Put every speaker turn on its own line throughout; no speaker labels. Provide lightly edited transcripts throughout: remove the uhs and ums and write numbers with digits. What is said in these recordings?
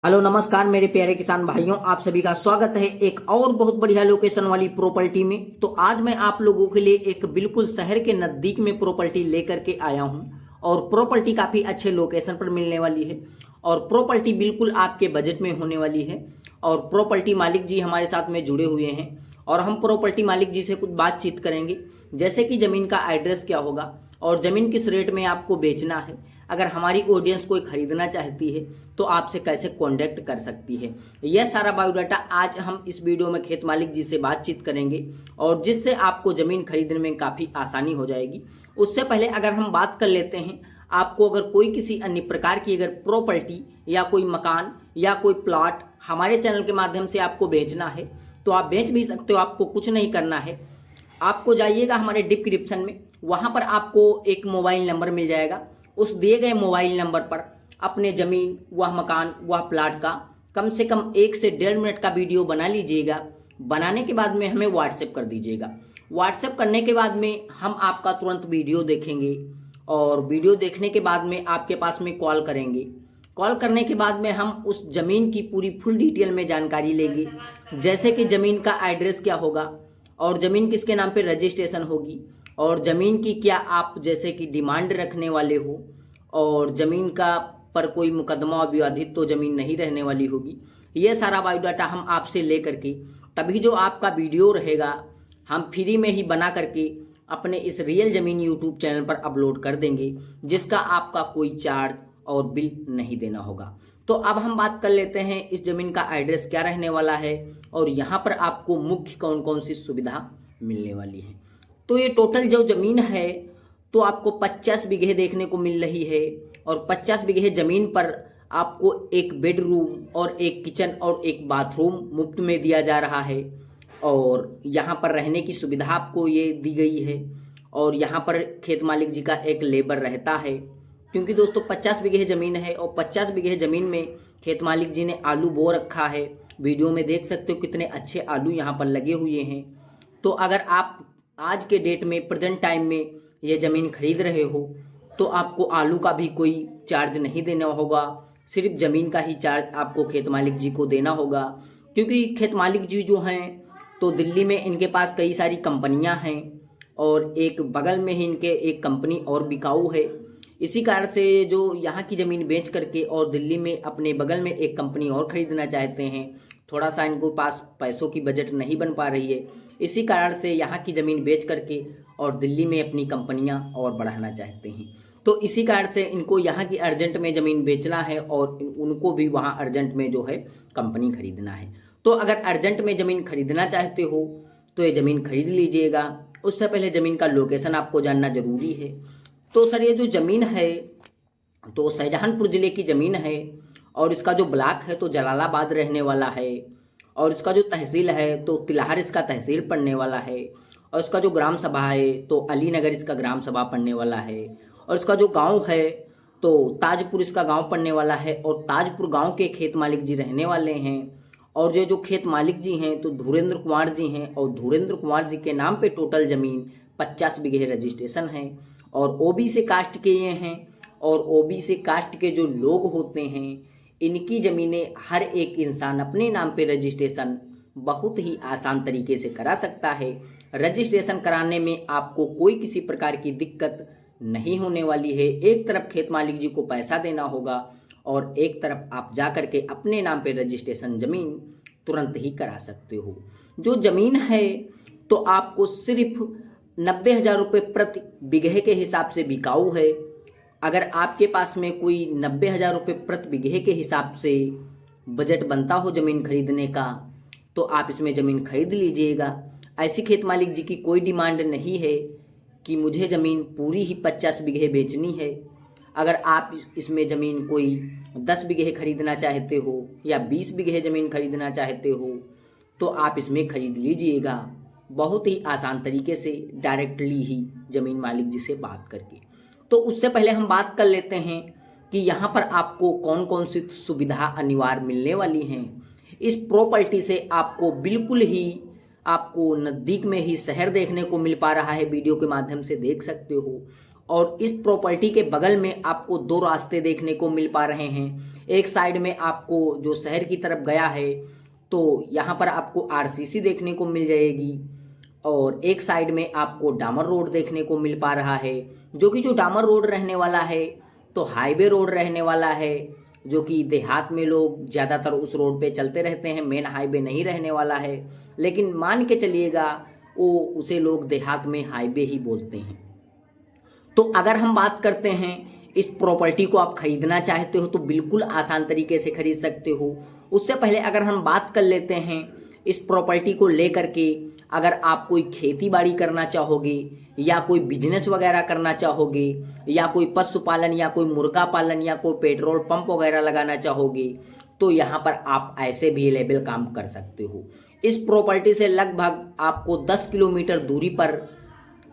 Hello नमस्कार मेरे प्यारे किसान भाइयों, आप सभी का स्वागत है एक और बहुत बढ़िया लोकेशन वाली प्रॉपर्टी में। तो आज मैं आप लोगों के लिए एक बिल्कुल शहर के नज़दीक में प्रॉपर्टी लेकर के आया हूं और प्रॉपर्टी काफ़ी अच्छे लोकेशन पर मिलने वाली है और प्रॉपर्टी बिल्कुल आपके बजट में होने वाली है। और प्रॉपर्टी मालिक जी हमारे साथ में जुड़े हुए हैं और हम प्रॉपर्टी मालिक जी से कुछ बातचीत करेंगे, जैसे कि ज़मीन का एड्रेस क्या होगा और ज़मीन किस रेट में आपको बेचना है। अगर हमारी ऑडियंस कोई खरीदना चाहती है तो आपसे कैसे कांटेक्ट कर सकती है, यह सारा बायोडाटा आज हम इस वीडियो में खेत मालिक जी से बातचीत करेंगे और जिससे आपको ज़मीन खरीदने में काफ़ी आसानी हो जाएगी। उससे पहले अगर हम बात कर लेते हैं, आपको अगर कोई किसी अन्य प्रकार की अगर प्रॉपर्टी या कोई मकान या कोई प्लॉट हमारे चैनल के माध्यम से आपको बेचना है तो आप बेच भी सकते हो। आपको कुछ नहीं करना है, आपको जाइएगा हमारे डिस्क्रिप्शन में, वहाँ पर आपको एक मोबाइल नंबर मिल जाएगा। उस दिए गए मोबाइल नंबर पर अपने ज़मीन वह मकान वह प्लाट का कम से कम 1 से 1.5 मिनट का वीडियो बना लीजिएगा। बनाने के बाद में हमें व्हाट्सएप कर दीजिएगा। व्हाट्सएप करने के बाद में हम आपका तुरंत वीडियो देखेंगे और वीडियो देखने के बाद में आपके पास में कॉल करेंगे। कॉल करने के बाद में हम उस ज़मीन की पूरी फुल डिटेल में जानकारी लेंगे, जैसे कि ज़मीन का एड्रेस क्या होगा और ज़मीन किसके नाम पे रजिस्ट्रेशन होगी और ज़मीन की क्या आप जैसे कि डिमांड रखने वाले हो और ज़मीन का पर कोई मुकदमा विवादित तो ज़मीन नहीं रहने वाली होगी। ये सारा बायोडाटा हम आपसे ले करके तभी जो आपका वीडियो रहेगा हम फ्री में ही बना करके अपने इस रियल ज़मीन यूट्यूब चैनल पर अपलोड कर देंगे, जिसका आपका कोई चार्ज और बिल नहीं देना होगा। तो अब हम बात कर लेते हैं इस ज़मीन का एड्रेस क्या रहने वाला है और यहाँ पर आपको मुख्य कौन कौन सी सुविधा मिलने वाली है। तो ये टोटल जो ज़मीन है तो आपको 50 बीघे देखने को मिल रही है और 50 बीघे ज़मीन पर आपको एक बेडरूम और एक किचन और एक बाथरूम मुफ्त में दिया जा रहा है और यहाँ पर रहने की सुविधा आपको ये दी गई है और यहाँ पर खेत मालिक जी का एक लेबर रहता है। क्योंकि दोस्तों 50 बीघे ज़मीन है और 50 बीघे ज़मीन में खेत मालिक जी ने आलू बो रखा है। वीडियो में देख सकते हो कितने अच्छे आलू यहाँ पर लगे हुए हैं। तो अगर आप आज के डेट में प्रेजेंट टाइम में ये ज़मीन खरीद रहे हो तो आपको आलू का भी कोई चार्ज नहीं देना होगा, सिर्फ ज़मीन का ही चार्ज आपको खेत मालिक जी को देना होगा। क्योंकि खेत मालिक जी जो हैं तो दिल्ली में इनके पास कई सारी कंपनियां हैं और एक बगल में ही इनके एक कंपनी और बिकाऊ है। इसी कारण से जो यहाँ की ज़मीन बेच करके और दिल्ली में अपने बगल में एक कंपनी और ख़रीदना चाहते हैं, थोड़ा सा इनको पास पैसों की बजट नहीं बन पा रही है, इसी कारण से यहाँ की ज़मीन बेच करके और दिल्ली में अपनी कंपनियाँ और बढ़ाना चाहते हैं। तो इसी कारण से इनको यहाँ की अर्जेंट में ज़मीन बेचना है और उनको भी वहाँ अर्जेंट में जो है कंपनी खरीदना है। तो अगर अर्जेंट में ज़मीन खरीदना चाहते हो तो ये ज़मीन खरीद लीजिएगा। उससे पहले ज़मीन का लोकेशन आपको जानना ज़रूरी है। तो सर ये जो ज़मीन है तो शाहजहानपुर ज़िले की ज़मीन है और इसका जो ब्लॉक है तो जलालाबाद रहने वाला है और इसका जो तहसील है तो तिलाहर इसका तहसील पड़ने वाला है और इसका जो ग्राम सभा है तो अलीनगर इसका ग्राम सभा पड़ने वाला है और इसका जो गांव है तो ताजपुर इसका गांव पड़ने वाला है और ताजपुर गांव के खेत मालिक जी रहने वाले हैं। और जो जो खेत मालिक जी हैं तो धुरेंद्र कुमार जी हैं और धुरेंद्र कुमार जी के नाम पे टोटल ज़मीन 50 बीघे रजिस्ट्रेशन है और ओबीसी कास्ट के ये हैं और ओबीसी कास्ट के जो लोग होते हैं इनकी ज़मीनें हर एक इंसान अपने नाम पे रजिस्ट्रेशन बहुत ही आसान तरीके से करा सकता है। रजिस्ट्रेशन कराने में आपको कोई किसी प्रकार की दिक्कत नहीं होने वाली है। एक तरफ खेत मालिक जी को पैसा देना होगा और एक तरफ आप जा कर के अपने नाम पे रजिस्ट्रेशन ज़मीन तुरंत ही करा सकते हो। जो ज़मीन है तो आपको सिर्फ 90,000 रुपये प्रति बीघे के हिसाब से बिकाऊ है। अगर आपके पास में कोई 90,000 रुपये प्रति बीघे के हिसाब से बजट बनता हो ज़मीन खरीदने का तो आप इसमें ज़मीन खरीद लीजिएगा। ऐसी खेत मालिक जी की कोई डिमांड नहीं है कि मुझे ज़मीन पूरी ही 50 बीघे बेचनी है। अगर आप इसमें ज़मीन कोई 10 बीघे खरीदना चाहते हो या 20 बीघे ज़मीन खरीदना चाहते हो तो आप इसमें खरीद लीजिएगा बहुत ही आसान तरीके से, डायरेक्टली ही ज़मीन मालिक जी से बात करके। तो उससे पहले हम बात कर लेते हैं कि यहाँ पर आपको कौन कौन सी सुविधा अनिवार्य मिलने वाली हैं। इस प्रॉपर्टी से आपको बिल्कुल ही आपको नज़दीक में ही शहर देखने को मिल पा रहा है, वीडियो के माध्यम से देख सकते हो। और इस प्रॉपर्टी के बगल में आपको दो रास्ते देखने को मिल पा रहे हैं। एक साइड में आपको जो शहर की तरफ गया है तो यहाँ पर आपको आरसीसी देखने को मिल जाएगी और एक साइड में आपको डामर रोड देखने को मिल पा रहा है, जो कि जो डामर रोड रहने वाला है तो हाईवे रोड रहने वाला है, जो कि देहात में लोग ज़्यादातर उस रोड पे चलते रहते हैं, मेन हाईवे नहीं रहने वाला है। लेकिन मान के चलिएगा वो उसे लोग देहात में हाईवे ही बोलते हैं। तो अगर हम बात करते हैं इस प्रॉपर्टी को आप खरीदना चाहते हो तो बिल्कुल आसान तरीके से खरीद सकते हो। उससे पहले अगर हम बात कर लेते हैं इस प्रॉपर्टी को लेकर के, अगर आप कोई खेती बाड़ी करना चाहोगे या कोई बिजनेस वगैरह करना चाहोगे या कोई पशुपालन या कोई मुर्गा पालन या कोई पेट्रोल पंप वगैरह लगाना चाहोगे तो यहाँ पर आप ऐसे भी लेवल काम कर सकते हो। इस प्रॉपर्टी से लगभग आपको 10 किलोमीटर दूरी पर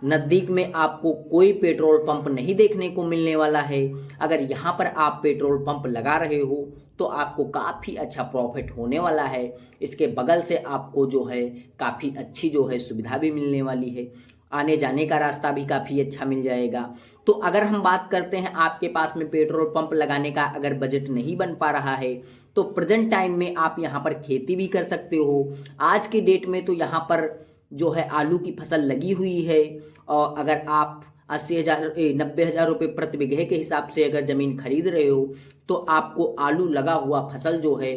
नज़दीक में आपको कोई पेट्रोल पंप नहीं देखने को मिलने वाला है। अगर यहाँ पर आप पेट्रोल पंप लगा रहे हो तो आपको काफ़ी अच्छा प्रॉफिट होने वाला है। इसके बगल से आपको जो है काफ़ी अच्छी जो है सुविधा भी मिलने वाली है, आने जाने का रास्ता भी काफ़ी अच्छा मिल जाएगा। तो अगर हम बात करते हैं आपके पास में पेट्रोल पंप लगाने का अगर बजट नहीं बन पा रहा है तो प्रेजेंट टाइम में आप यहाँ पर खेती भी कर सकते हो। आज की डेट में तो यहाँ पर जो है आलू की फसल लगी हुई है और अगर आप 90,000 रुपये प्रति बीघे के हिसाब से अगर ज़मीन खरीद रहे हो तो आपको आलू लगा हुआ फसल जो है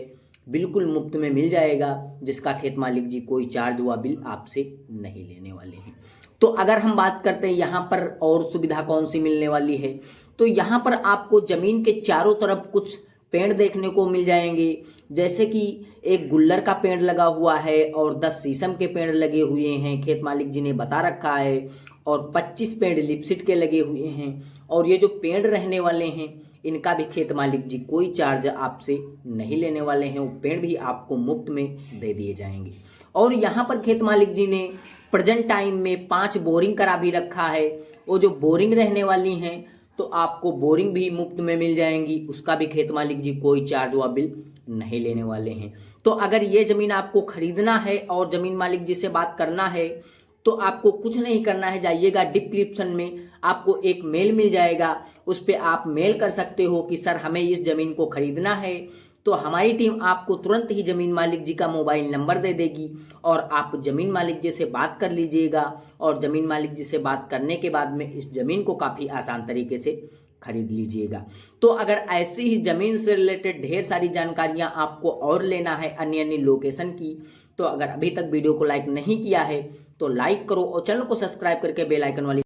बिल्कुल मुफ्त में मिल जाएगा, जिसका खेत मालिक जी कोई चार्ज हुआ बिल आपसे नहीं लेने वाले हैं। तो अगर हम बात करते हैं यहाँ पर और सुविधा कौन सी मिलने वाली है तो यहाँ पर आपको ज़मीन के चारों तरफ कुछ पेड़ देखने को मिल जाएंगे, जैसे कि एक गुल्लर का पेड़ लगा हुआ है और 10 शीशम के पेड़ लगे हुए हैं, खेत मालिक जी ने बता रखा है, और 25 पेड़ लिपसिट के लगे हुए हैं। और ये जो पेड़ रहने वाले हैं इनका भी खेत मालिक जी कोई चार्ज आपसे नहीं लेने वाले हैं, वो पेड़ भी आपको मुफ्त में दे दिए जाएंगे। और यहाँ पर खेत मालिक जी ने प्रेजेंट टाइम में 5 बोरिंग करा भी रखा है। वो जो बोरिंग रहने वाली हैं तो आपको बोरिंग भी मुफ्त में मिल जाएंगी, उसका भी खेत मालिक जी कोई चार्ज व बिल नहीं लेने वाले हैं। तो अगर ये ज़मीन आपको खरीदना है और ज़मीन मालिक जी से बात करना है तो आपको कुछ नहीं करना है, जाइएगा डिस्क्रिप्शन में आपको एक मेल मिल जाएगा, उस पर आप मेल कर सकते हो कि सर हमें इस ज़मीन को खरीदना है। तो हमारी टीम आपको तुरंत ही ज़मीन मालिक जी का मोबाइल नंबर दे देगी और आप ज़मीन मालिक जी से बात कर लीजिएगा और ज़मीन मालिक जी से बात करने के बाद में इस ज़मीन को काफ़ी आसान तरीके से खरीद लीजिएगा। तो अगर ऐसी ही ज़मीन से रिलेटेड ढेर सारी जानकारियां आपको और लेना है अन्य अन्य लोकेशन की, तो अगर अभी तक वीडियो को लाइक नहीं किया है तो लाइक करो और चैनल को सब्सक्राइब करके बेल आइकन वाली